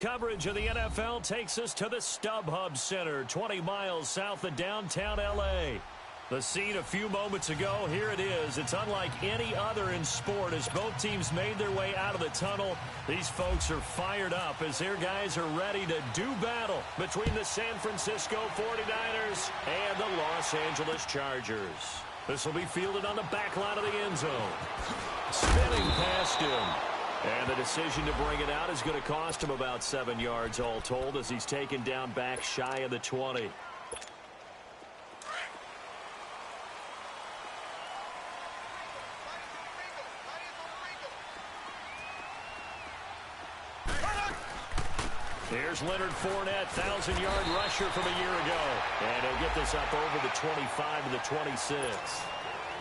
Coverage of the NFL takes us to the StubHub Center, 20 miles south of downtown L.A. The scene a few moments ago, here it is. It's unlike any other in sport as both teams made their way out of the tunnel. These folks are fired up as their guys are ready to do battle between the San Francisco 49ers and the Los Angeles Chargers. This will be fielded on the back line of the end zone. Spinning past him. And the decision to bring it out is going to cost him about 7 yards all told as he's taken down back shy of the 20. Here's Leonard Fournette, 1,000-yard rusher from a year ago. And he'll get this up over the 25 to the 26.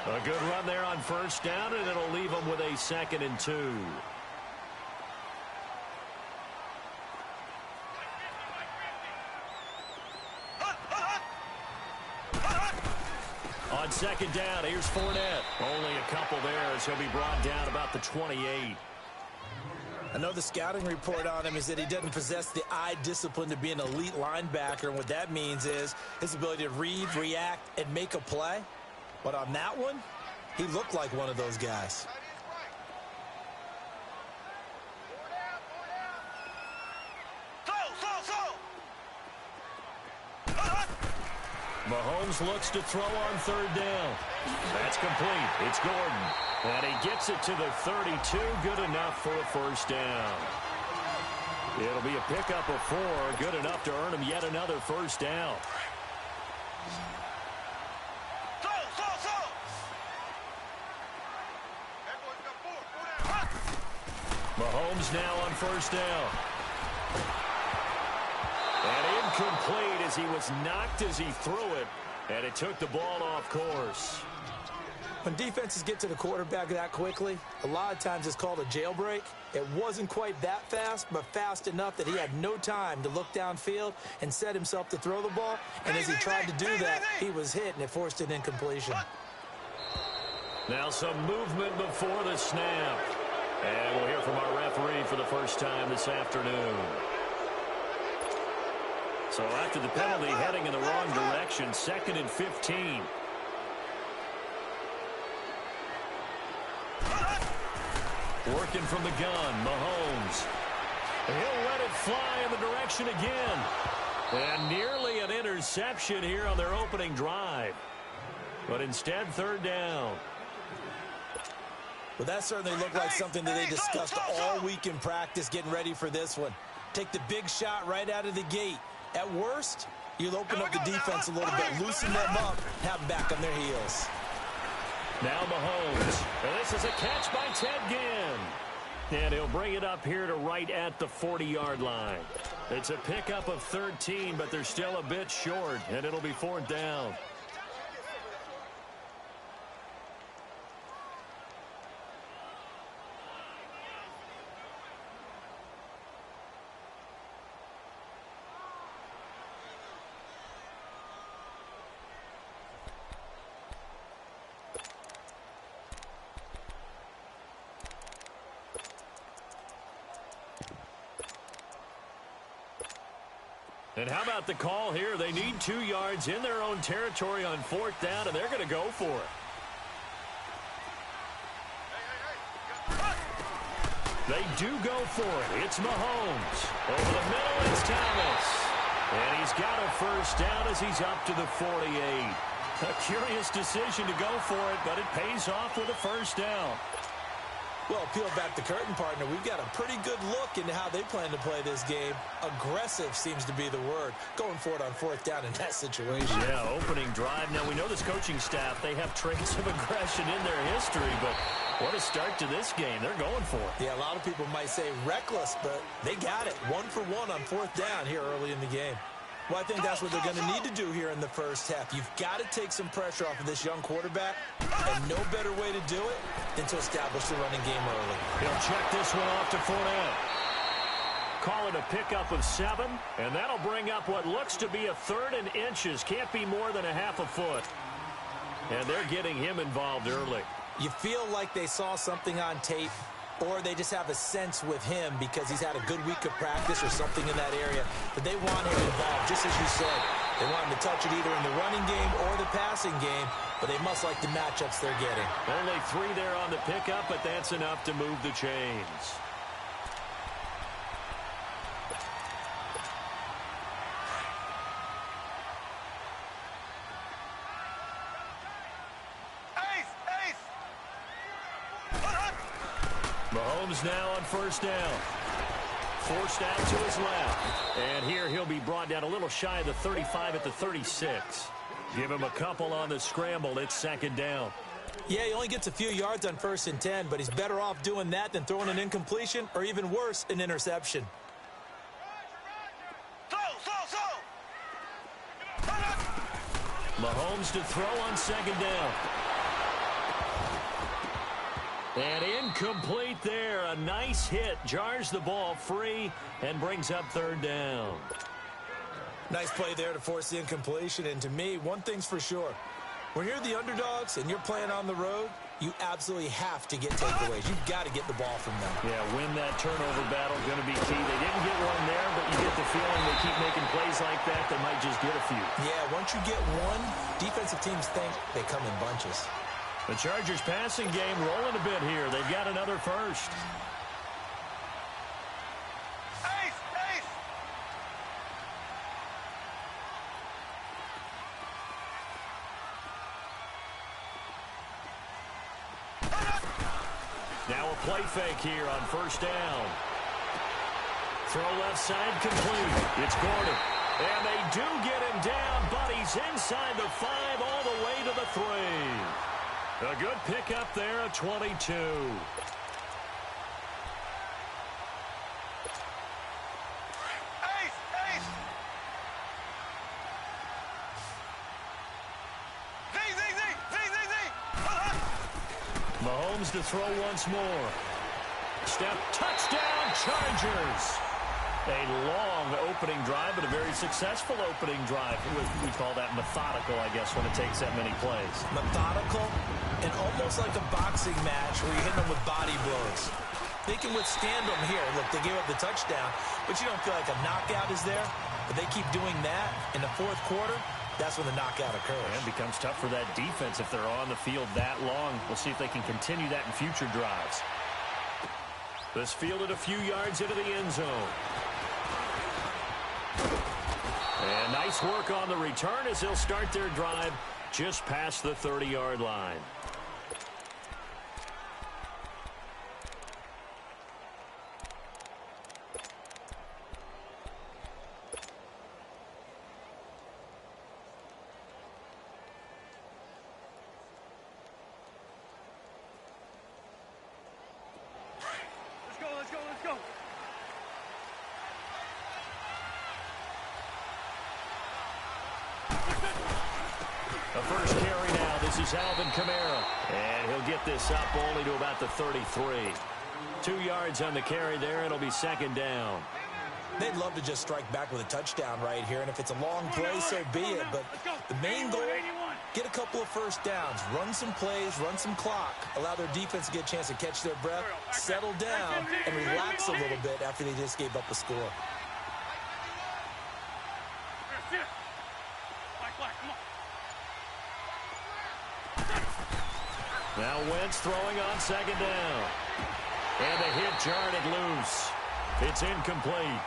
A good run there on first down, and it'll leave him with a 2nd and 2. On 2nd down, here's Fournette. Only a couple there as he'll be brought down about the 28. I know the scouting report on him is that he doesn't possess the eye discipline to be an elite linebacker. And what that means is his ability to read, react, and make a play. But on that one, he looked like one of those guys. Mahomes looks to throw on 3rd down. That's complete. It's Gordon. And he gets it to the 32. Good enough for a 1st down. It'll be a pickup of 4. Good enough to earn him yet another 1st down. Mahomes now on 1st down. And incomplete as he was knocked as he threw it. And it took the ball off course. When defenses get to the quarterback that quickly, a lot of times it's called a jailbreak. It wasn't quite that fast, but fast enough that he had no time to look downfield and set himself to throw the ball. And as he tried to do that, he was hit, and it forced an incompletion. Now some movement before the snap. And we'll hear from our referee for the first time this afternoon. So after the penalty, heading in the wrong direction, 2nd and 15. Working from the gun, Mahomes. He'll let it fly in the direction again. And nearly an interception here on their opening drive. But instead, 3rd down. Well, that certainly looked like something that they discussed all week in practice getting ready for this one. Take the big shot right out of the gate. At worst, you'll open up the defense a little bit, loosen them up, have them back on their heels. Now Mahomes. And this is a catch by Ted Ginn. And he'll bring it up here to right at the 40-yard line. It's a pickup of 13, but they're still a bit short, and it'll be 4th down. And how about the call here? They need 2 yards in their own territory on 4th down, and they're going to go for it. They do go for it. It's Mahomes. Over the middle, it's Thomas. And he's got a 1st down as he's up to the 48. A curious decision to go for it, but it pays off with a 1st down. Well, peel back the curtain, partner. We've got a pretty good look into how they plan to play this game. Aggressive seems to be the word. Going for it on 4th down in that situation. Yeah, opening drive. Now, we know this coaching staff, they have traits of aggression in their history, but what a start to this game. They're going for it. Yeah, a lot of people might say reckless, but they got it. 1 for 1 on 4th down here early in the game. Well, I think that's what they're going to need to do here in the first half. You've got to take some pressure off of this young quarterback, and no better way to do it than to establish the running game early. He'll check this one off to Fournette. Call it a pickup of 7, and that'll bring up what looks to be a 3rd and inches. Can't be more than a half a foot. And they're getting him involved early. You feel like they saw something on tape, or they just have a sense with him because he's had a good week of practice or something in that area that they want him involved, just as you said. They want him to touch it either in the running game or the passing game, but they must like the matchups they're getting. Only 3 there on the pickup, but that's enough to move the chains. Mahomes now on first down. Forced out to his left. And here he'll be brought down a little shy of the 35 at the 36. Give him a couple on the scramble. It's second down. Yeah, he only gets a few yards on 1st and 10, but he's better off doing that than throwing an incompletion or even worse, an interception. Mahomes to throw on second down. And incomplete there. A nice hit. Jars the ball free and brings up third down. Nice play there to force the incompletion. And to me, one thing's for sure. When you're the underdogs and you're playing on the road, you absolutely have to get takeaways. You've got to get the ball from them. Yeah, win that turnover battle. Going to be key. They didn't get one there, but you get the feeling they keep making plays like that. They might just get a few. Yeah, once you get one, defensive teams think they come in bunches. The Chargers passing game rolling a bit here. They've got another first. Now a play fake here on first down. Throw left side complete. It's Gordon. And they do get him down, but he's inside the 5 all the way to the 3. A good pickup there at 22. Mahomes to throw once more. Step, touchdown, Chargers. A long opening drive, but a very successful opening drive. We call that methodical, I guess, when it takes that many plays. Methodical and almost like a boxing match where you hit them with body blows. They can withstand them here. Look, they gave up the touchdown, but you don't feel like a knockout is there. But they keep doing that in the 4th quarter. That's when the knockout occurs. And it becomes tough for that defense if they're on the field that long. We'll see if they can continue that in future drives. This fielded a few yards into the end zone. And nice work on the return as they'll start their drive just past the 30-yard line. Let's go. A first carry now. This is Alvin Kamara. And he'll get this up only to about the 33. 2 yards on the carry there. It'll be second down. They'd love to just strike back with a touchdown right here. And if it's a long play, so be it. But the main goal, get a couple of first downs. Run some plays, run some clock. Allow their defense to get a chance to catch their breath, settle down, and relax a little bit after they just gave up a score. Now Wentz throwing on second down. And the hit jarred it loose. It's incomplete.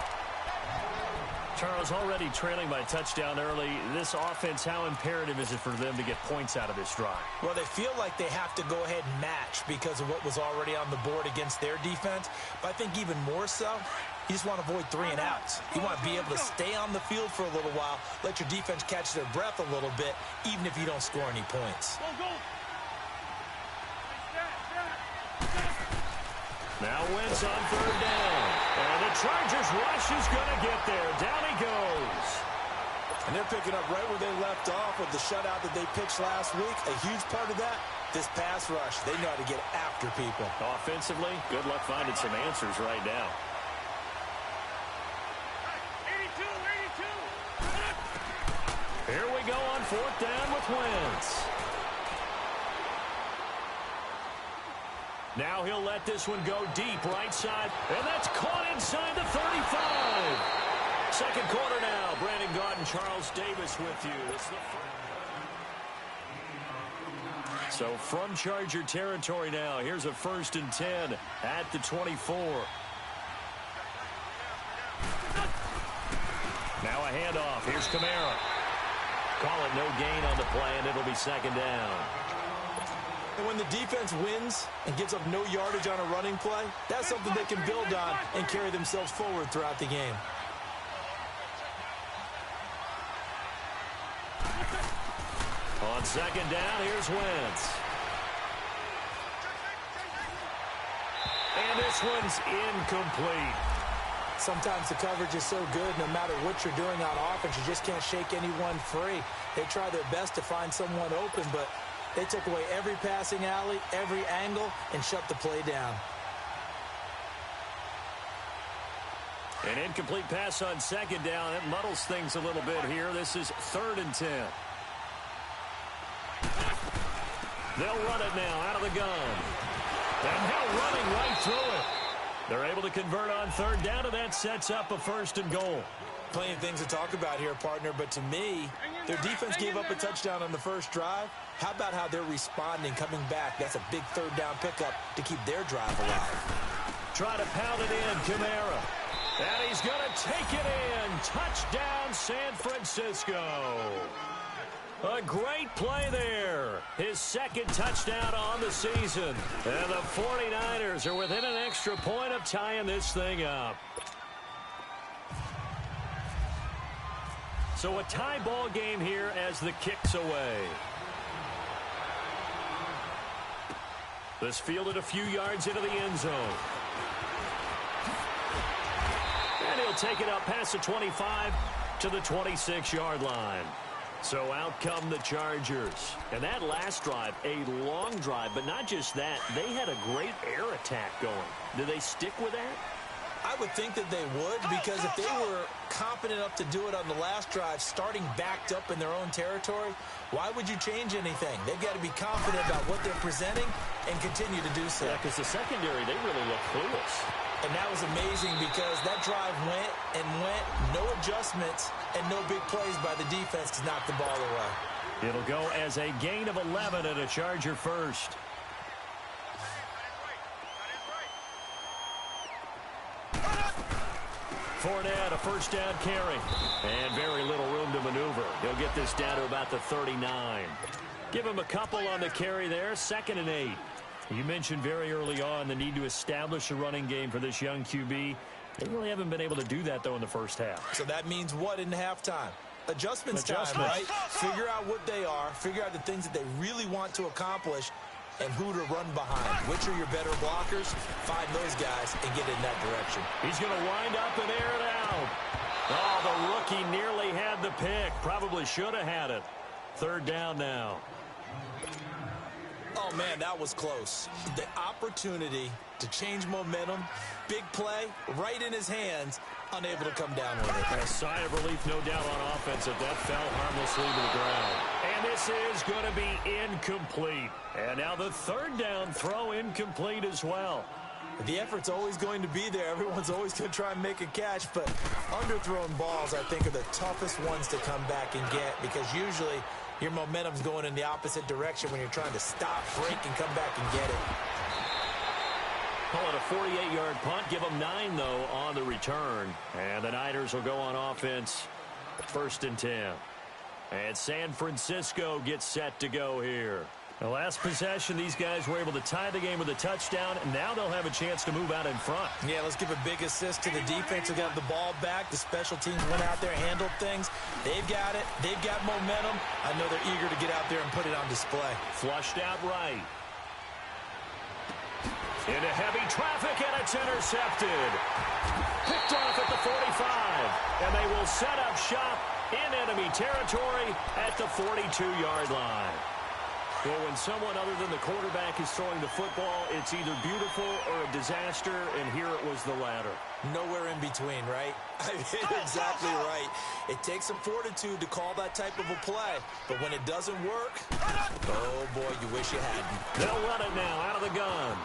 Charles, already trailing by touchdown early. This offense, how imperative is it for them to get points out of this drive? Well, they feel like they have to go ahead and match because of what was already on the board against their defense. But I think even more so, you just want to avoid 3 and outs. You want to be able to stay on the field for a little while, let your defense catch their breath a little bit, even if you don't score any points. Now Wentz on third down. And the Chargers rush is going to get there. Down he goes. And they're picking up right where they left off with the shutout that they pitched last week. A huge part of that, this pass rush. They know how to get after people. Offensively, good luck finding some answers right now. 82. Here we go on fourth down with Wentz. Now he'll let this one go deep right side, and that's caught inside the 35. Second quarter now. Brandon Gaudin, Charles Davis with you. So from Charger territory now, here's a 1st and 10 at the 24. Now a handoff. Here's Kamara. Call it no gain on the play, and it'll be 2nd down. And when the defense wins and gives up no yardage on a running play, that's something they can build on and carry themselves forward throughout the game. On 2nd down, here's Wentz. And this one's incomplete. Sometimes the coverage is so good, no matter what you're doing on offense, you just can't shake anyone free. They try their best to find someone open, but they took away every passing alley, every angle, and shut the play down. An incomplete pass on 2nd down. It muddles things a little bit here. This is 3rd and 10. They'll run it now out of the gun. And now running right through it. They're able to convert on 3rd down, and that sets up a 1st and goal. Plenty of things to talk about here, partner, but to me, their defense gave up a touchdown on the first drive. How about how they're responding, coming back? That's a big 3rd down pickup to keep their drive alive. Try to pound it in, Kamara. And he's going to take it in. Touchdown, San Francisco. A great play there. His 2nd touchdown on the season. And the 49ers are within an extra point of tying this thing up. So a tie ball game here as the kick's away. This fielded a few yards into the end zone. And he'll take it up past the 25 to the 26-yard line. So out come the Chargers. And that last drive, a long drive, but not just that. They had a great air attack going. Do they stick with that? I would think that they would, because if they were confident enough to do it on the last drive, starting backed up in their own territory, why would you change anything? They've got to be confident about what they're presenting and continue to do so. Yeah, because the secondary, they really look clueless. And that was amazing because that drive went and went, no adjustments and no big plays by the defense to knock the ball away. It'll go as a gain of 11 and a Charger 1st. Fournette, a 1st down carry. And very little room to maneuver. He'll get this down to about the 39. Give him a couple on the carry there. 2nd and 8. You mentioned very early on the need to establish a running game for this young QB. They really haven't been able to do that, though, in the first half. So that means what in halftime? Adjustments time, right? Figure out what they are. Figure out the things that they really want to accomplish and who to run behind. Which are your better blockers? Find those guys and get in that direction. He's going to wind up and air it out. Oh, the rookie nearly had the pick. Probably should have had it. 3rd down now. Oh, man, that was close. The opportunity to change momentum, big play, right in his hands, unable to come down with it. A sigh of relief, no doubt, on offense if that fell harmlessly to the ground. And this is going to be incomplete. And now the 3rd down throw incomplete as well. The effort's always going to be there. Everyone's always going to try and make a catch, but underthrown balls, I think, are the toughest ones to come back and get because usually your momentum's going in the opposite direction when you're trying to stop, break, and come back and get it. Call it a 48-yard punt. Give them 9, though, on the return. And the Niners will go on offense 1st and 10. And San Francisco gets set to go here. The last possession, these guys were able to tie the game with a touchdown, and now they'll have a chance to move out in front. Yeah, let's give a big assist to the defense who got the ball back. The special teams went out there, handled things. They've got it. They've got momentum. I know they're eager to get out there and put it on display. Flushed out right. Into heavy traffic, and it's intercepted. Picked off at the 45, and they will set up shop in enemy territory at the 42-yard line. Well, when someone other than the quarterback is throwing the football, it's either beautiful or a disaster, and here it was the latter. Nowhere in between, right? You're exactly right. It takes some fortitude to call that type of a play, but when it doesn't work, oh boy, you wish you hadn't. They'll run it now out of the gun.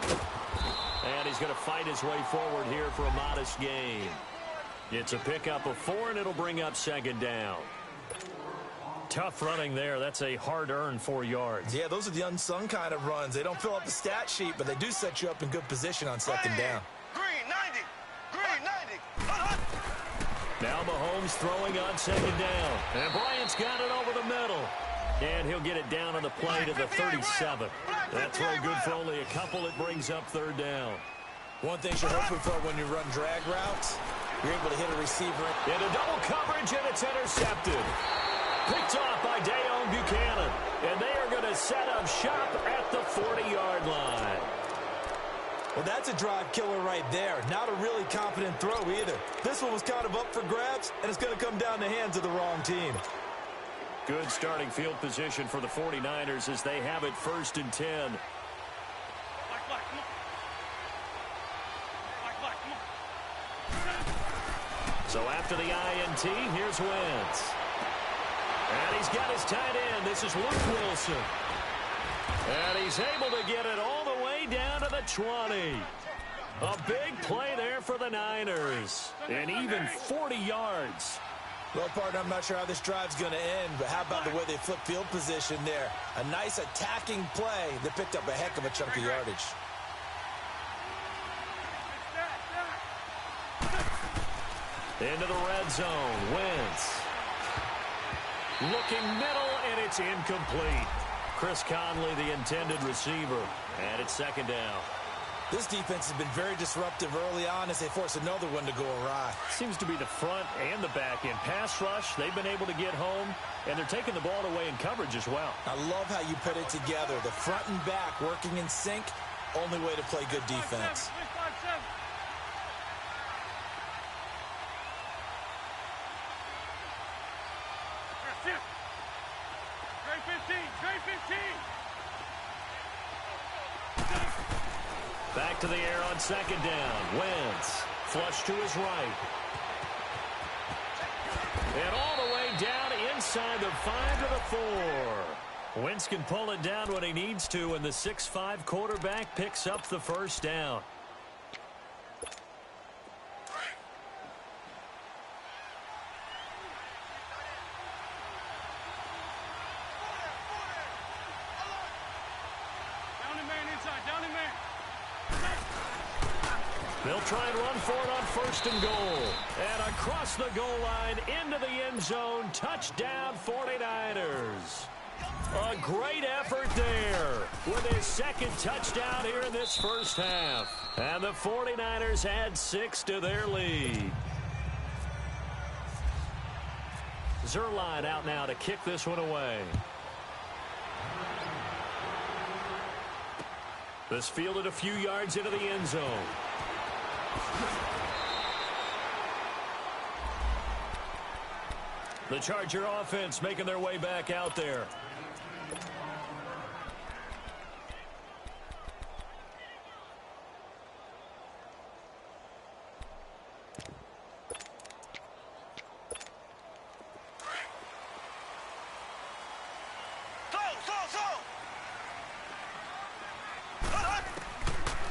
And he's going to fight his way forward here for a modest gain. It's a pickup of 4, and it'll bring up second down. Tough running there. That's a hard-earned 4 yards. Yeah, those are the unsung kind of runs. They don't fill up the stat sheet, but they do set you up in good position on second down. Green 90. Green 90. Now Mahomes throwing on second down. And Bryant's got it over the middle. And he'll get it down on the play to the 37. That throw good for only a couple. It brings up third down. One thing you're hoping for when you run drag routes, you're able to hit a receiver. Into double coverage, and it's intercepted. Picked off by Dayon Buchanan. And they are going to set up shop at the 40-yard line. Well, that's a drive killer right there. Not a really confident throw either. This one was kind of up for grabs, and it's going to come down the hands of the wrong team. Good starting field position for the 49ers as they have it 1st and 10. So after the INT, here's Wentz. And he's got his tight end. This is Luke Wilson. And he's able to get it all the way down to the 20. A big play there for the Niners. And even 40 yards. Well, partner, I'm not sure how this drive's going to end, but how about the way they flip field position there? A nice attacking play that picked up a heck of a chunk of yardage. Into the red zone. Wentz. Looking middle, and it's incomplete. Chris Conley, the intended receiver. And it's second down. This defense has been very disruptive early on as they force another one to go awry. Seems to be the front and the back end. Pass rush, they've been able to get home, and they're taking the ball away in coverage as well. I love how you put it together. The front and back working in sync, only way to play good defense. Back to the air on second down. Wentz, flush to his right. And all the way down inside the 5 to the 4. Wentz can pull it down when he needs to, and the 6'5" quarterback picks up the first down. They'll try and run for it on 1st and goal. And across the goal line into the end zone. Touchdown 49ers. A great effort there with his second touchdown here in this first half. And the 49ers add 6 to their lead. Zerline out now to kick this one away. This fielded a few yards into the end zone. The Charger offense making their way back out there.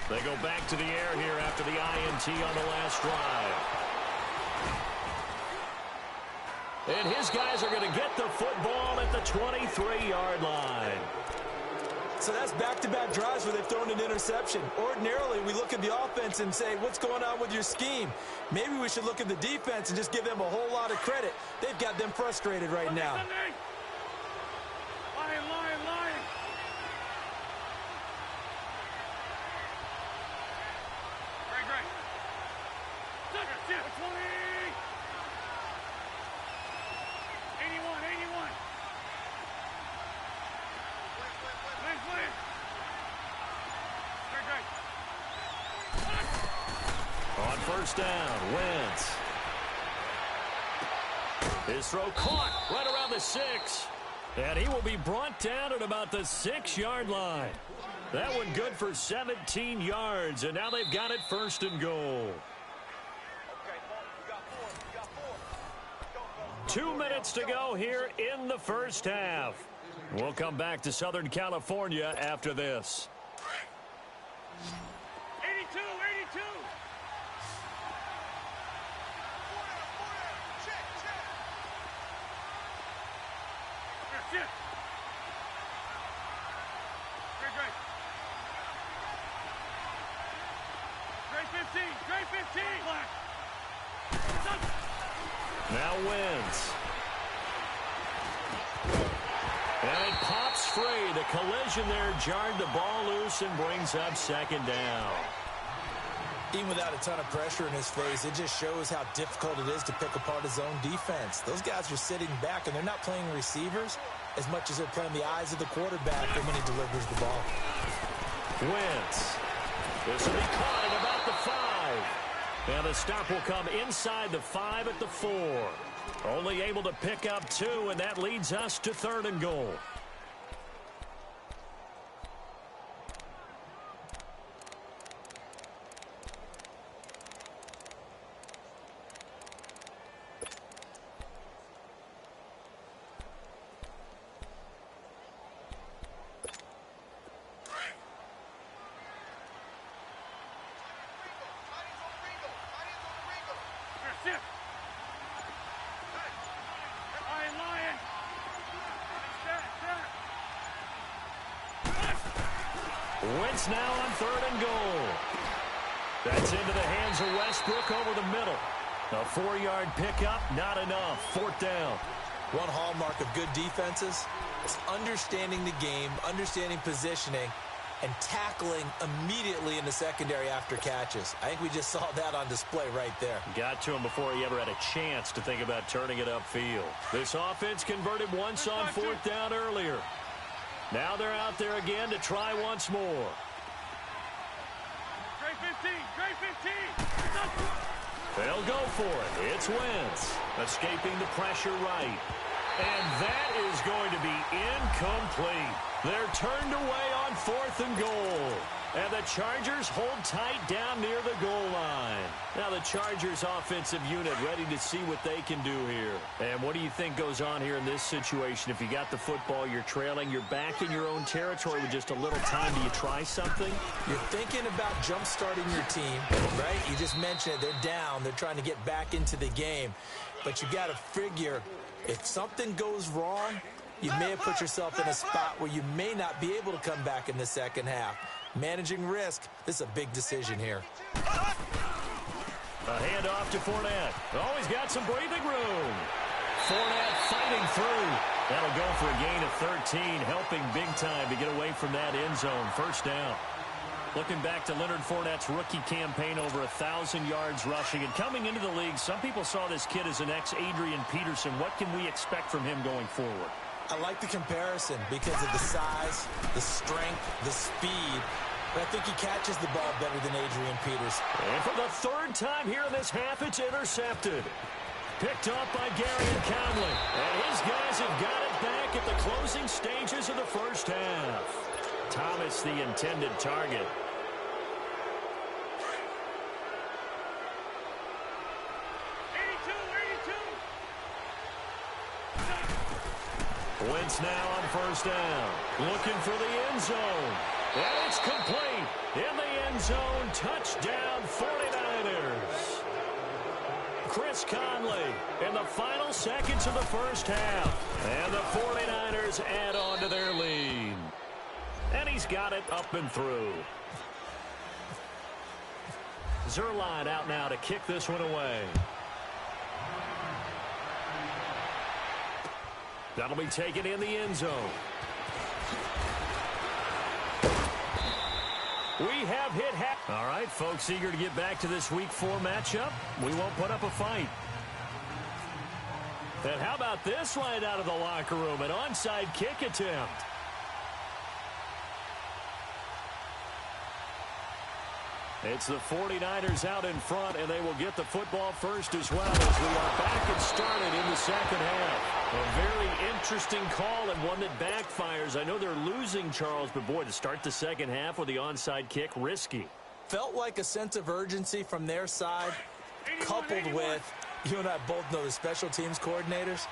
They go back to the air here after the INT on the last drive. And his guys are going to get the football at the 23-yard line. So that's back-to-back drives where they've thrown an interception. Ordinarily, we look at the offense and say, what's going on with your scheme? Maybe we should look at the defense and just give them a whole lot of credit. They've got them frustrated right now. On first down, Wentz. His throw caught right around the 6. And he will be brought down at about the 6-yard line. That one good for 17 yards, and now they've got it 1st and goal. 2 minutes to go here in the first half. We'll come back to Southern California after this. 82, 82. Check. Great 15. Black. Now wins. And it pops free. The collision there jarred the ball loose and brings up 2nd down. Even without a ton of pressure in his face, it just shows how difficult it is to pick apart his own defense. Those guys are sitting back, and they're not playing receivers as much as they're playing the eyes of the quarterback when he delivers the ball. Wentz. This will be caught at about the 5. And the stop will come inside the 5 at the 4. Only able to pick up 2, and that leads us to 3rd and goal. Wentz now on 3rd and goal. That's into the hands of Westbrook over the middle. A 4-yard pickup, not enough. 4th down. One hallmark of good defenses is understanding the game, understanding positioning, and tackling immediately in the secondary after catches. I think we just saw that on display right there. Got to him before he ever had a chance to think about turning it upfield. This offense converted once on 4th down earlier. Now they're out there again to try once more. Great 15. They'll go for it. It's Wentz escaping the pressure right. And that is going to be incomplete. They're turned away on 4th and goal. And the Chargers hold tight down near the goal line. Now the Chargers offensive unit ready to see what they can do here. And what do you think goes on here in this situation? If you got the football, you're trailing, you're back in your own territory with just a little time. Do you try something? You're thinking about jump-starting your team, right? You just mentioned it. They're down. They're trying to get back into the game. But you got to figure, if something goes wrong, you may have put yourself in a spot where you may not be able to come back in the second half. Managing risk, this is a big decision here. A handoff to Fournette. Oh, he's got some breathing room. Fournette fighting through. That'll go for a gain of 13, helping big time to get away from that end zone. 1st down. Looking back to Leonard Fournette's rookie campaign, over 1,000 yards rushing. And coming into the league, some people saw this kid as an ex-Adrian Peterson. What can we expect from him going forward? I like the comparison because of the size, the strength, the speed. But I think he catches the ball better than Adrian Peterson. And for the 3rd time here in this half, it's intercepted. Picked up by Gary and Conley. And his guys have got it back at the closing stages of the first half. Thomas, the intended target. Wentz now on 1st down. Looking for the end zone. And it's complete. In the end zone, touchdown 49ers. Chris Conley in the final seconds of the first half. And the 49ers add on to their lead. And he's got it up and through. Zerline out now to kick this one away. That'll be taken in the end zone. We have hit half. All right, folks, eager to get back to this Week 4 matchup. We won't put up a fight. And how about this right out of the locker room? An onside kick attempt. It's the 49ers out in front, and they will get the football first as well as we are back and started in the second half. A very interesting call and one that backfires. I know they're losing, Charles, but boy, to start the second half with the onside kick, risky. Felt like a sense of urgency from their side, 81, coupled 81. with, you and I both know the special teams coordinators,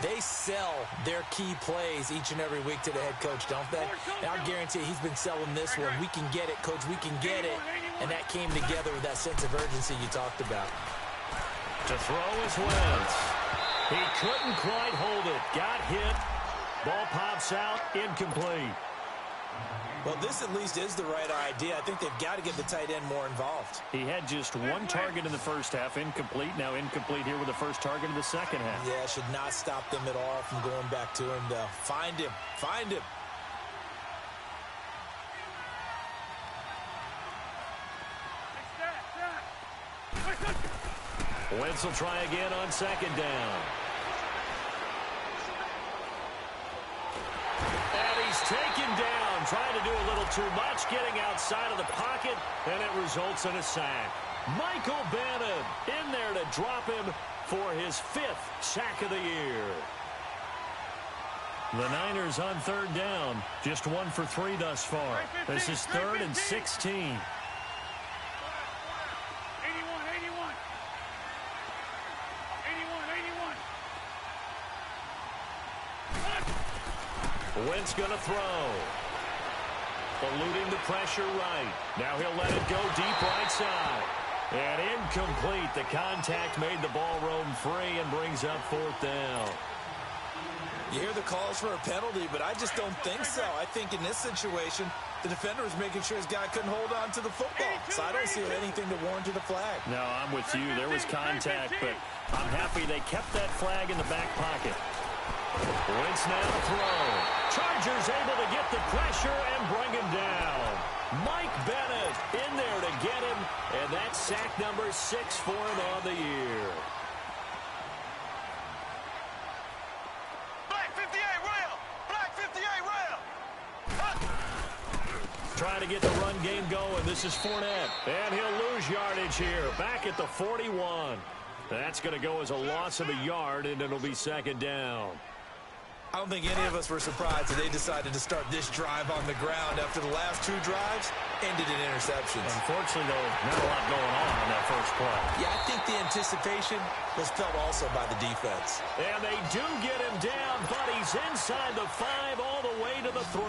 they sell their key plays each and every week to the head coach, don't they? And I guarantee he's been selling this one. We can get it, coach, we can get it. And that came together with that sense of urgency you talked about. To throw is Wentz. He couldn't quite hold it. Got hit. Ball pops out. Incomplete. Well, this at least is the right idea. I think they've got to get the tight end more involved. He had just one target in the first half. Incomplete. Now incomplete here with the first target of the second half. Yeah, should not stop them at all from going back to him, though. Find him. Find him. Wentz will try again on second down. And he's taken down, trying to do a little too much, getting outside of the pocket, and it results in a sack. Michael Bannon in there to drop him for his 5th sack of the year. The Niners on third down, just 1 for 3 thus far. This is 3rd and 16. 81. Wentz going to throw. Eluding the pressure right. Now he'll let it go deep right side. And incomplete. The contact made the ball roam free and brings up 4th down. You hear the calls for a penalty, but I just don't think so. I think in this situation, the defender was making sure his guy couldn't hold on to the football. So I don't see anything to warrant the flag. No, I'm with you. There was contact, but I'm happy they kept that flag in the back pocket. Wentz now to throw. Chargers able to get the pressure and bring him down. Mike Bennett in there to get him, and that's sack number 6 for him on the year. Black 58 rail! Black 58 rail! Trying to get the run game going. This is Fournette, and he'll lose yardage here. Back at the 41. That's going to go as a loss of a yard, and it'll be second down. I don't think any of us were surprised that they decided to start this drive on the ground after the last 2 drives ended in interceptions. Unfortunately, though, not a lot going on that first play. Yeah, I think the anticipation was felt also by the defense. And they do get him down, but he's inside the 5 all the way to the 3.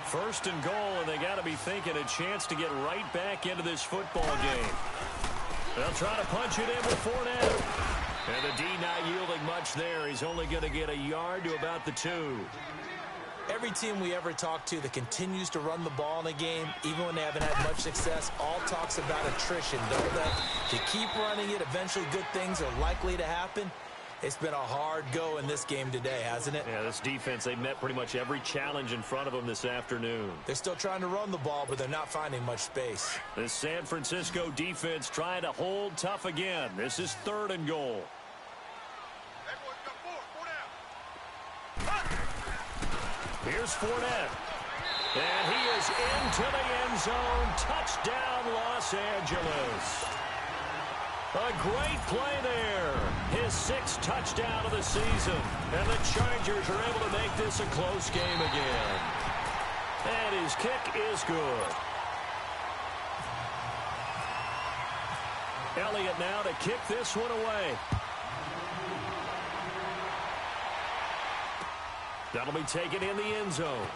First and goal, and they got to be thinking a chance to get right back into this football game. They'll try to punch it in with Fournette. And the D not yielding much there. He's only going to get a yard to about the 2. Every team we ever talk to that continues to run the ball in a game, even when they haven't had much success, all talks about attrition, don't they? To keep running it, eventually good things are likely to happen. It's been a hard go in this game today, hasn't it? Yeah, this defense, they met pretty much every challenge in front of them this afternoon. They're still trying to run the ball, but they're not finding much space. The San Francisco defense trying to hold tough again. This is 3rd and goal. Here's Fournette. And he is into the end zone. Touchdown, Los Angeles. A great play there. His 6th touchdown of the season. And the Chargers are able to make this a close game again. And his kick is good. Elliott now to kick this one away. That'll be taken in the end zone.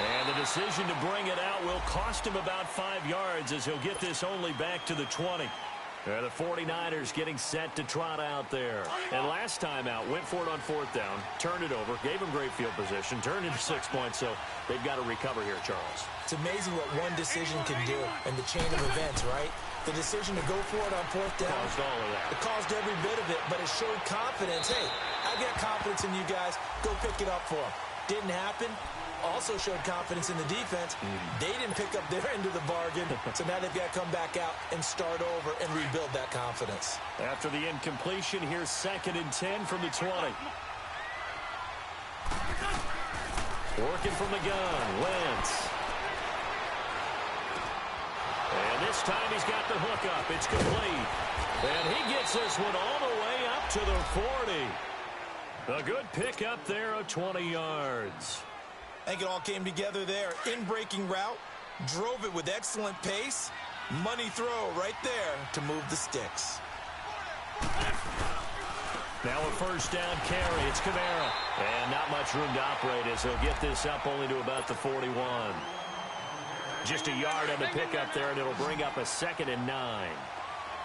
And the decision to bring it out will cost him about 5 yards as he'll get this only back to the 20. The 49ers getting set to trot out there. And last time out, went for it on 4th down, turned it over, gave him great field position, turned into 6 points, so they've got to recover here, Charles. It's amazing what one decision can do in the chain of events, right? The decision to go for it on 4th down. Caused all of that. It caused every bit of it, but it showed confidence. Hey, I've got confidence in you guys. Go pick it up for them. Didn't happen. Also showed confidence in the defense. They didn't pick up their end of the bargain, so now they've got to come back out and start over and rebuild that confidence. After the incompletion, here's 2nd and 10 from the 20. Working from the gun, Wentz. And this time he's got the hook up. It's complete. And he gets this one all the way up to the 40. A good pickup there of 20 yards. I think it all came together there. In-breaking route, drove it with excellent pace. Money throw right there to move the sticks. Now a first down carry. It's Kamara. And not much room to operate as he'll get this up only to about the 41. Just a yard on the pickup there, and it'll bring up a 2nd and 9.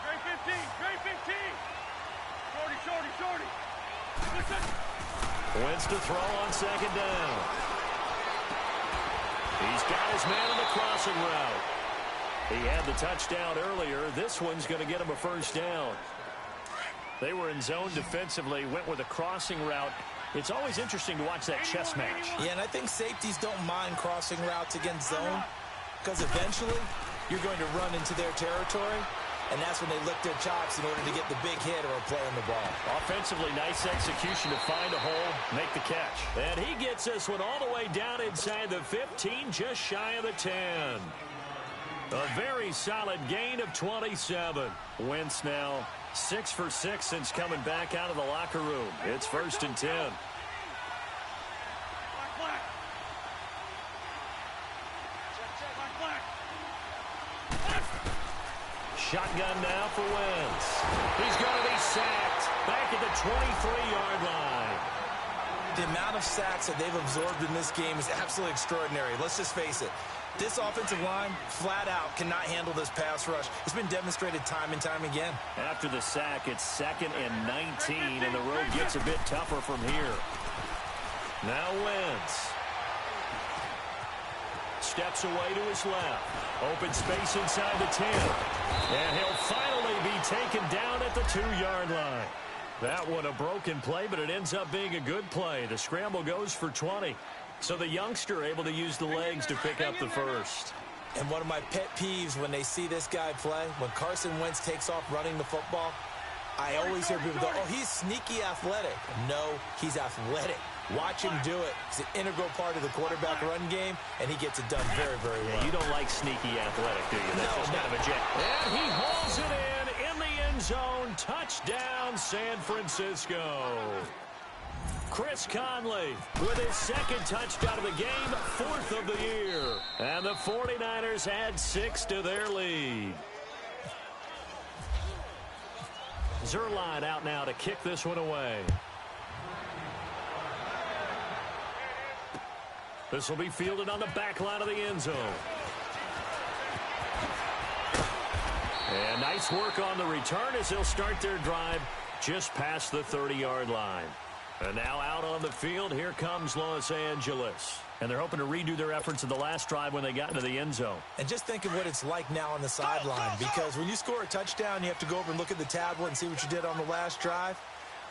Trey 15, Trey 15. Shorty. Listen. Wentz to throw on 2nd down. He's got his man on the crossing route. He had the touchdown earlier. This one's going to get him a first down. They were in zone defensively, went with a crossing route. It's always interesting to watch that chess match. Yeah, and I think safeties don't mind crossing routes against zone because eventually you're going to run into their territory, and that's when they lick their chops in order to get the big hit or a play on the ball. Offensively, nice execution to find a hole, make the catch. And he gets this one all the way down inside the 15, just shy of the 10. A very solid gain of 27. Wentz now 6 for 6 since coming back out of the locker room. It's 1st and 10. Shotgun now for Wentz. He's going to be sacked back at the 23-yard line. The amount of sacks that they've absorbed in this game is absolutely extraordinary. Let's just face it. This offensive line, flat out, cannot handle this pass rush. It's been demonstrated time and time again. After the sack, it's 2nd and 19, and the road gets a bit tougher from here. Now Wentz. Steps away to his left. Open space inside the 10. And he'll finally be taken down at the 2-yard line. That one a broken play, but it ends up being a good play. The scramble goes for 20. So the youngster able to use the legs to pick up the first. And one of my pet peeves when they see this guy play, when Carson Wentz takes off running the football, I always hear people go, oh, he's sneaky athletic. No, he's athletic. Watch him do it. It's an integral part of the quarterback run game, and he gets it done very, very well. Yeah, you don't like sneaky athletic, do you? That's just kind of a jet. And he hauls it in the end zone. Touchdown, San Francisco. Chris Conley with his 2nd touchdown of the game, 4th of the year. And the 49ers add 6 to their lead. Zerline out now to kick this one away. This will be fielded on the back line of the end zone. And nice work on the return as they'll start their drive just past the 30-yard line. And now out on the field, here comes Los Angeles. And they're hoping to redo their efforts in the last drive when they got into the end zone. And just think of what it's like now on the sideline, because when you score a touchdown, you have to go over and look at the tablet and see what you did on the last drive.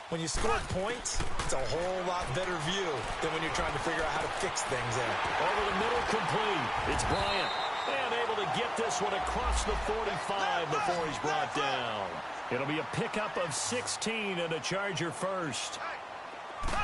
When you score points, it's a whole lot better view than when you're trying to figure out how to fix things in. Over the middle, complete. It's Bryant. And able to get this one across the 45 before he's brought down. It'll be a pickup of 16 and a Charger first.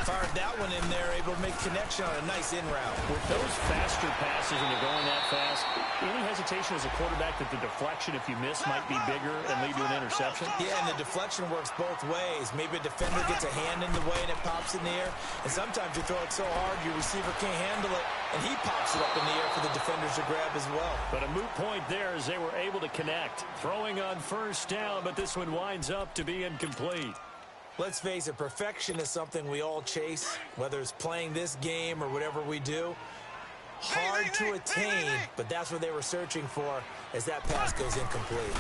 Fired that one in there, able to make connection on a nice in route. With those faster passes and they're going that fast, any hesitation as a quarterback that the deflection, if you miss, might be bigger and lead to an interception? Yeah, and the deflection works both ways. Maybe a defender gets a hand in the way and it pops in the air. And sometimes you throw it so hard your receiver can't handle it, and he pops it up in the air for the defenders to grab as well. But a moot point there as they were able to connect. Throwing on first down, but this one winds up to be incomplete. Let's face it, perfection is something we all chase, whether it's playing this game or whatever we do. Hard to attain, but that's what they were searching for as that pass goes incomplete.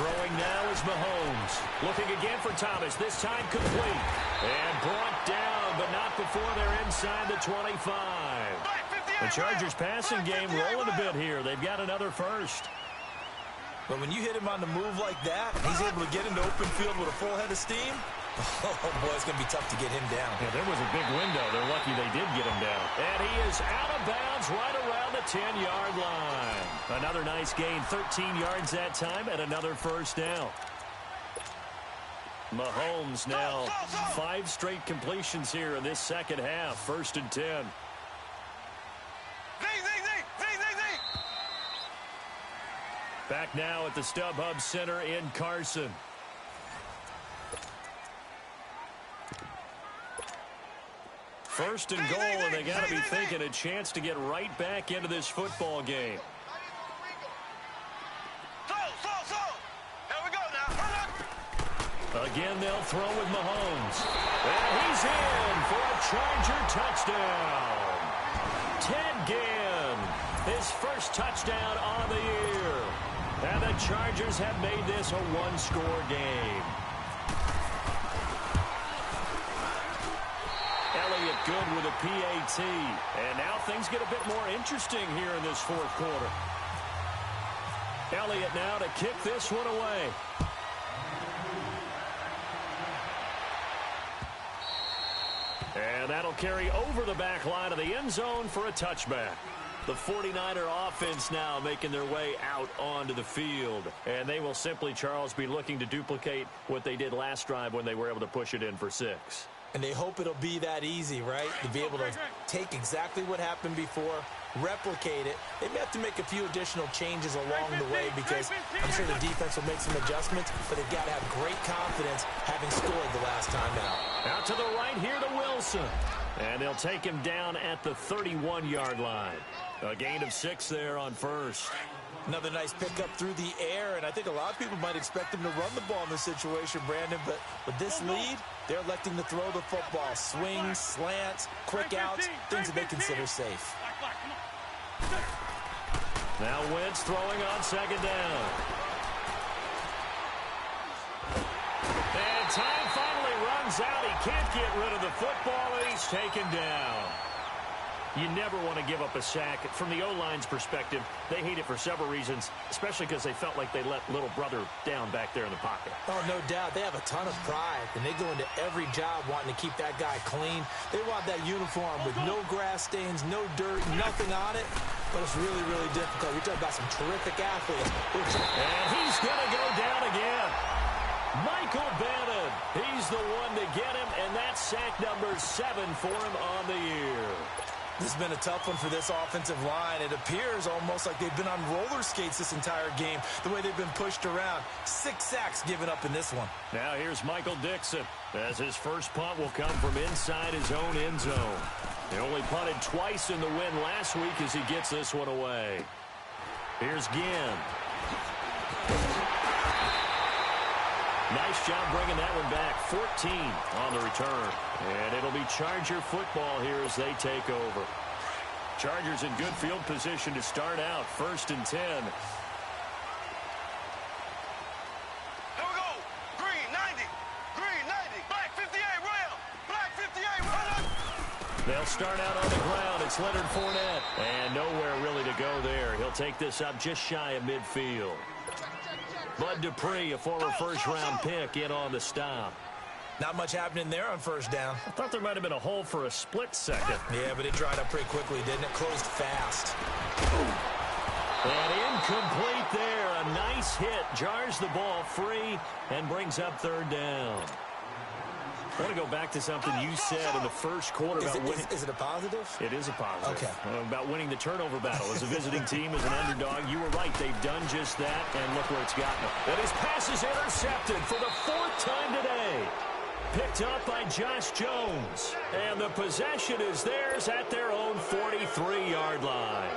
Throwing now is Mahomes. Looking again for Thomas, this time complete. And brought down, but not before they're inside the 25. The Chargers passing game rolling a bit here. They've got another first. But when you hit him on the move like that, he's able to get into open field with a full head of steam. Oh, boy, it's going to be tough to get him down. Yeah, there was a big window. They're lucky they did get him down. And he is out of bounds right around the 10-yard line. Another nice gain, 13 yards that time, and another first down. Mahomes now 5 straight completions here in this second half. 1st and 10. Back now at the StubHub Center in Carson. First and goal, and they got to be thinking a chance to get right back into this football game. Here we go now. Again, they'll throw with Mahomes. And he's in for a Charger touchdown. Ted Ginn, his first touchdown on the year. And the Chargers have made this a one-score game. Elliott good with a PAT. And now things get a bit more interesting here in this fourth quarter. Elliott now to kick this one away. And that'll carry over the back line of the end zone for a touchback. The 49er offense now making their way out onto the field. And they will simply, Charles, be looking to duplicate what they did last drive when they were able to push it in for 6. And they hope it'll be that easy, right? To be able to take exactly what happened before, replicate it. They may have to make a few additional changes along the way because I'm sure the defense will make some adjustments, but they've got to have great confidence having scored the last time out. Out to the right here to Wilson. And they'll take him down at the 31-yard line. A gain of 6 there on first. Another nice pickup through the air, and I think a lot of people might expect him to run the ball in this situation, Brandon, but with this lead, they're electing to throw the football. Swings, slants, quick outs, things that they consider safe. Now Wentz throwing on second down. And time finally runs out. He can't get rid of the football, and he's taken down. You never want to give up a sack. From the O-line's perspective, they hate it for several reasons, especially because they felt like they let little brother down back there in the pocket. Oh, no doubt. They have a ton of pride, and they go into every job wanting to keep that guy clean. They want that uniform with no grass stains, no dirt, nothing on it. But it's really, really difficult. You're talking about some terrific athletes. And he's going to go down again. Michael Bannon, he's the one to get him, and that's sack number 7 for him on the year. This has been a tough one for this offensive line. It appears almost like they've been on roller skates this entire game, the way they've been pushed around. 6 sacks given up in this one. Now here's Michael Dixon, as his first punt will come from inside his own end zone. He only punted twice in the win last week as he gets this one away. Here's Ginn. Nice job bringing that one back. 14 on the return. And it'll be Charger football here as they take over. Chargers in good field position to start out. 1st and 10. Here we go. Green 90. Green 90. Black 58 rail. Black 58 run. They'll start out on the ground. It's Leonard Fournette. And nowhere really to go there. He'll take this up just shy of midfield. Bud Dupree, a former first-round pick, in on the stop. Not much happening there on first down. I thought there might have been a hole for a split second. Yeah, but it dried up pretty quickly, didn't it? Closed fast. And incomplete there. A nice hit. Jars the ball free and brings up 3rd down. I want to go back to something you said in the first quarter about winning. Is it a positive? It is a positive. Okay. About winning the turnover battle. As a visiting team, as an underdog, you were right. They've done just that, and look where it's gotten them. And his pass is intercepted for the 4th time today. Picked up by Josh Jones. And the possession is theirs at their own 43-yard line.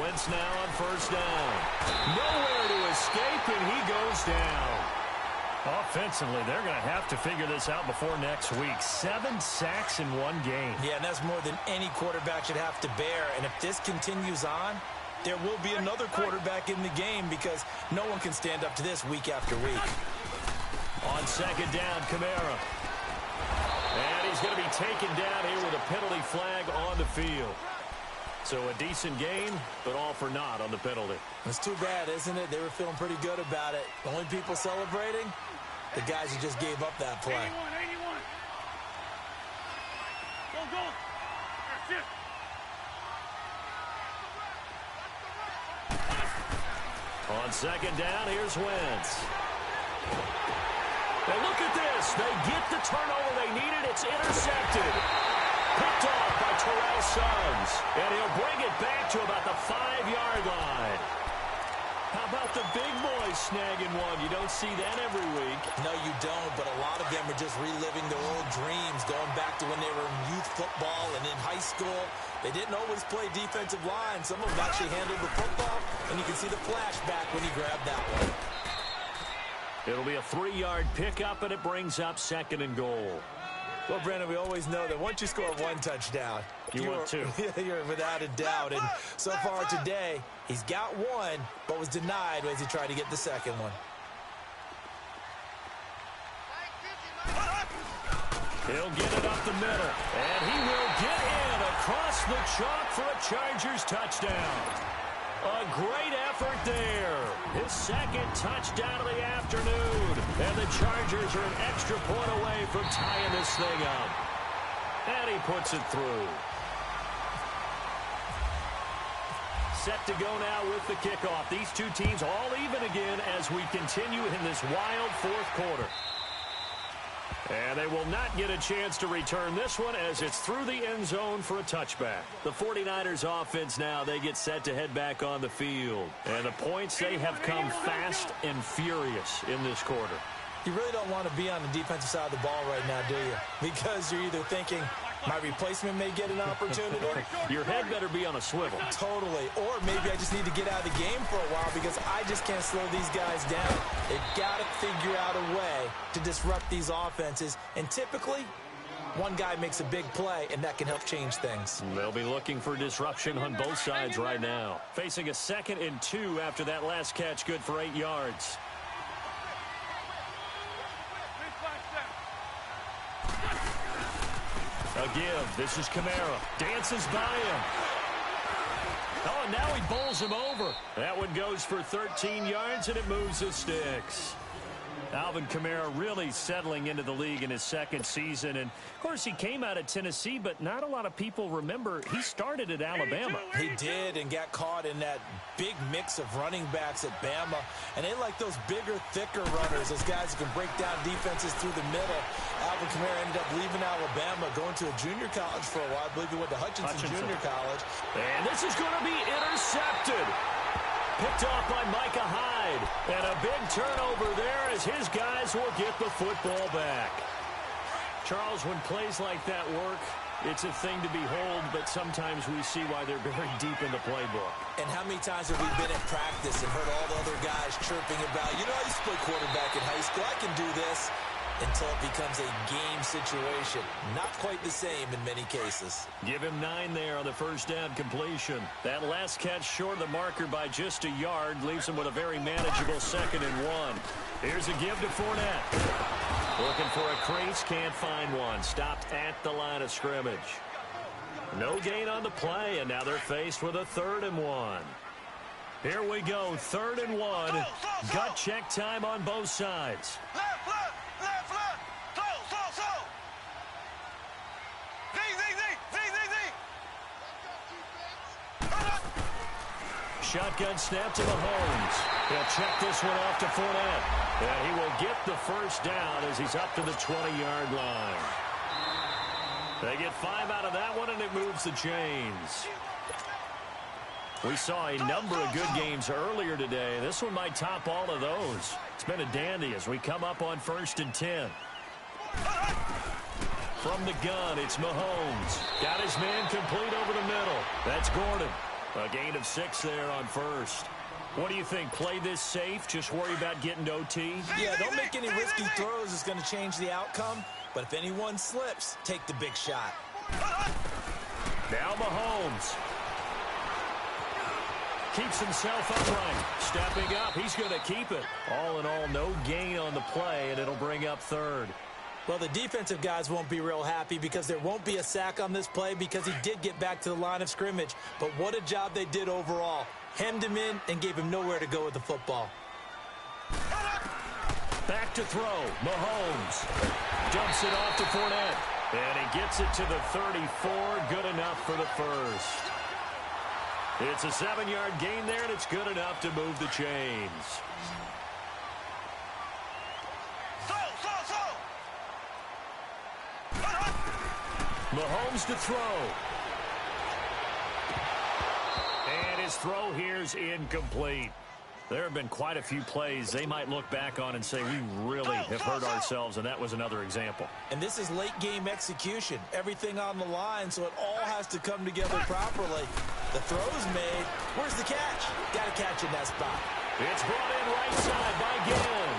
Wentz now on first down. Nowhere to escape, and he goes down. Offensively, they're going to have to figure this out before next week. 7 sacks in one game. Yeah, and that's more than any quarterback should have to bear. And if this continues on, there will be another quarterback in the game because no one can stand up to this week after week. On second down, Kamara. And he's going to be taken down here with a penalty flag on the field. So a decent game, but all for naught on the penalty. It's too bad, isn't it? They were feeling pretty good about it. The only people celebrating, the guys who just gave up that play. 81. Go. That's it. On second down, here's Wentz. And look at this. They get the turnover they needed. It's intercepted. Picked off by Terrell Suggs. And he'll bring it back to about the 5-yard line. How about the big boys snagging one? You don't see that every week. No, you don't, but a lot of them are just reliving their old dreams, going back to when they were in youth football and in high school. They didn't always play defensive line. Some of them actually handled the football, and you can see the flashback when he grabbed that one. It'll be a 3-yard pickup, and it brings up 2nd and goal. Well, Brandon, we always know that once you score one touchdown, want two. You're without a doubt. And so far today, he's got one, but was denied as he tried to get the second one. He'll get it up the middle, and he will get in across the chalk for a Chargers touchdown. A great effort there. His 2nd touchdown of the afternoon. And the Chargers are an extra point away from tying this thing up. And he puts it through. Set to go now with the kickoff. These two teams all even again as we continue in this wild 4th quarter. And they will not get a chance to return this one as it's through the end zone for a touchback. The 49ers offense now, they get set to head back on the field. And the points, they have come fast and furious in this quarter. You really don't want to be on the defensive side of the ball right now, do you? Because you're either thinking, my replacement may get an opportunity. Your head better be on a swivel. Totally. Or maybe I just need to get out of the game for a while because I just can't slow these guys down. They've got to figure out a way to disrupt these offenses. And typically, one guy makes a big play, and that can help change things. They'll be looking for disruption on both sides right now. Facing a 2nd and 2 after that last catch, good for 8 yards. A give. This is Kamara. Dances by him. Oh, and now he bowls him over. That one goes for 13 yards, and it moves the sticks. Alvin Kamara really settling into the league in his 2nd season. And, of course, he came out of Tennessee, but not a lot of people remember he started at Alabama. He did and got caught in that big mix of running backs at Bama. And they like those bigger, thicker runners, those guys who can break down defenses through the middle. Alvin Kamara ended up leaving Alabama, going to a junior college for a while. I believe he went to Hutchinson. Junior College. And this is going to be intercepted. Picked off by Micah Hyde. And a big turnover there as his guys will get the football back. Charles, when plays like that work, it's a thing to behold, but sometimes we see why they're very deep in the playbook. And how many times have we been in practice and heard all the other guys chirping about, you know, I used to play quarterback in high school, I can do this, until it becomes a game situation. Not quite the same in many cases. Give him 9 there on the first down completion. That last catch short of the marker by just a yard leaves him with a very manageable 2nd and 1. Here's a give to Fournette. Looking for a crease, can't find one. Stopped at the line of scrimmage. No gain on the play, and now they're faced with a 3rd and 1. Here we go, 3rd and 1. Gut check time on both sides. Left, left, left, left. So. Shotgun snap to Mahomes. He'll check this one off to Fournette. And he will get the first down as he's up to the 20-yard line. They get 5 out of that one, and it moves the chains. We saw a number of good games earlier today. This one might top all of those. It's been a dandy as we come up on 1st and 10. From the gun, it's Mahomes. Got his man complete over the middle. That's Gordon. A gain of 6 there on first. What do you think? Play this safe? Just worry about getting to OT? Yeah, don't make any risky throws. It's going to change the outcome. But if anyone slips, take the big shot. Now Mahomes. Keeps himself upright. Stepping up. He's going to keep it. All in all, no gain on the play, and it'll bring up 3rd. Well, the defensive guys won't be real happy because there won't be a sack on this play because he did get back to the line of scrimmage. But what a job they did overall. Hemmed him in and gave him nowhere to go with the football. Back to throw. Mahomes dumps it off to Fournette. And he gets it to the 34. Good enough for the first. It's a 7-yard gain there, and it's good enough to move the chains. Mahomes to throw. And his throw here's incomplete. There have been quite a few plays they might look back on and say we really have hurt ourselves, and that was another example. And this is late-game execution. Everything on the line, so it all has to come together properly. The throw's made. Where's the catch? Got to catch in that spot. It's brought in right side by Ginn.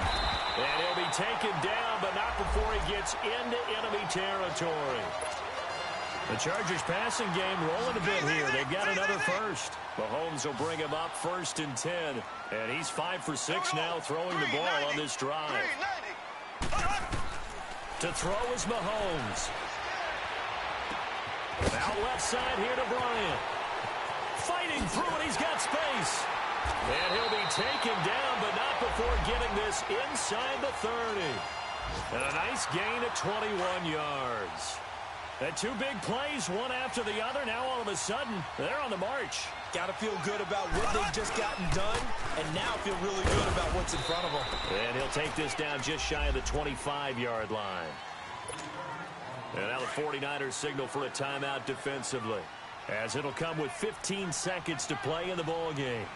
And he'll be taken down, but not before he gets into enemy territory. The Chargers passing game rolling a bit here. They've got another first. Mahomes will bring him up 1st and 10. And he's 5 for 6 now throwing the ball on this drive. To throw is Mahomes. Out left side here to Bryant. Fighting through it. He's got space. And he'll be taken down, but not before getting this inside the 30. And a nice gain at 21 yards. And 2 big plays, one after the other. Now all of a sudden, they're on the march. Got to feel good about what they've just gotten done, and now feel really good about what's in front of them. And he'll take this down just shy of the 25-yard line. And now the 49ers signal for a timeout defensively, as it'll come with 15 seconds to play in the ball game.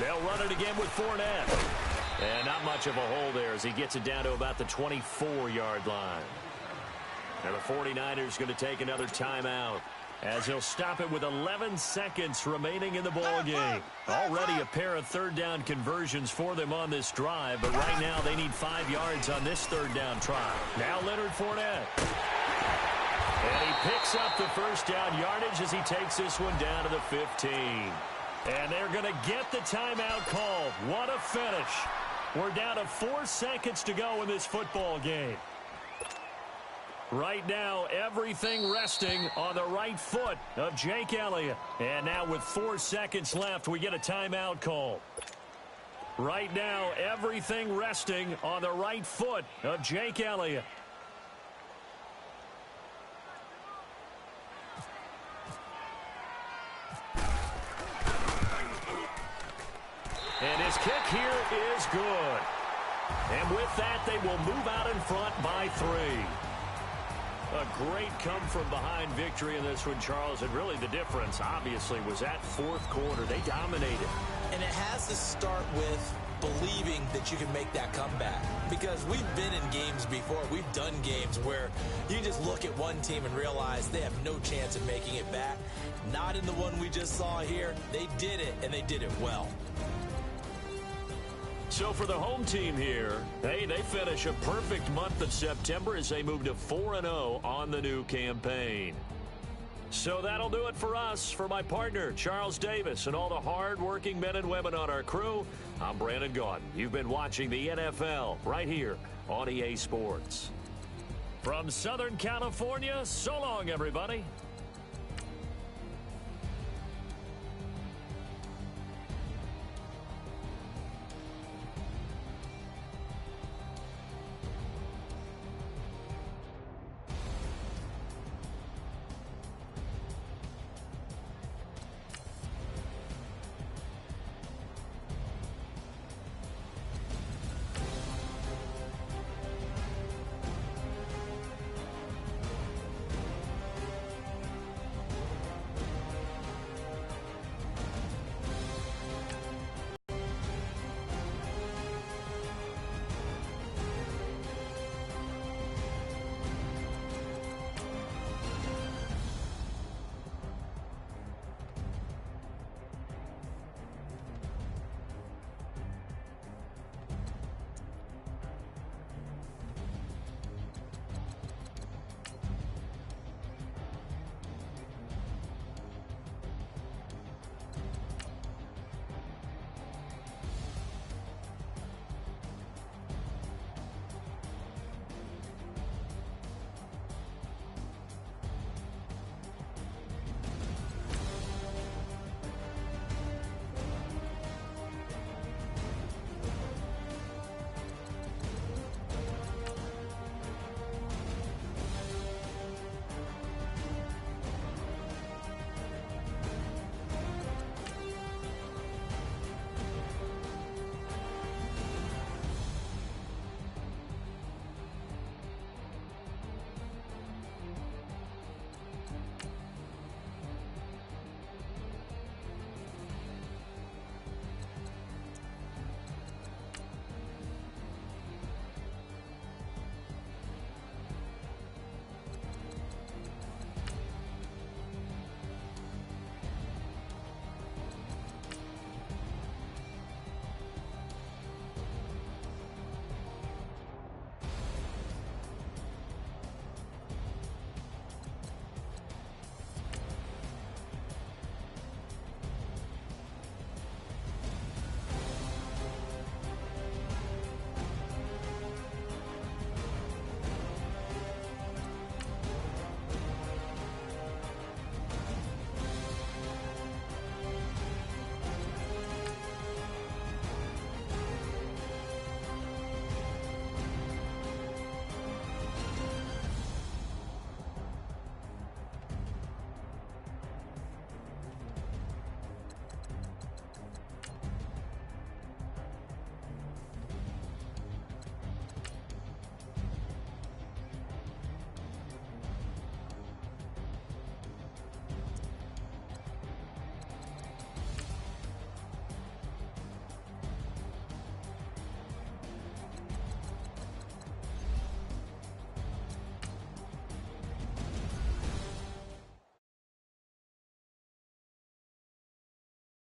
They'll run it again with Fournette. And not much of a hole there as he gets it down to about the 24-yard line. And the 49ers going to take another timeout as he'll stop it with 11 seconds remaining in the ball game. Already a pair of third down conversions for them on this drive, but right now they need 5 yards on this third down try. Now Leonard Fournette. And he picks up the first down yardage as he takes this one down to the 15. And they're going to get the timeout called. What a finish. We're down to 4 seconds to go in this football game. Right now, everything resting on the right foot of Jake Elliott. And now with 4 seconds left, we get a timeout call. Right now, everything resting on the right foot of Jake Elliott. And his kick here is good. And with that, they will move out in front by 3. A great come-from-behind victory in this one, Charles. And really the difference, obviously, was that fourth quarter. They dominated. And it has to start with believing that you can make that comeback. Because we've been in games before. We've done games where you just look at one team and realize they have no chance of making it back. Not in the one we just saw here. They did it, and they did it well. So for the home team here, hey, they finish a perfect month of September as they move to 4-0 on the new campaign. So that'll do it for us. For my partner, Charles Davis, and all the hard-working men and women on our crew, I'm Brandon Gaudin. You've been watching the NFL right here on EA Sports. From Southern California, so long, everybody.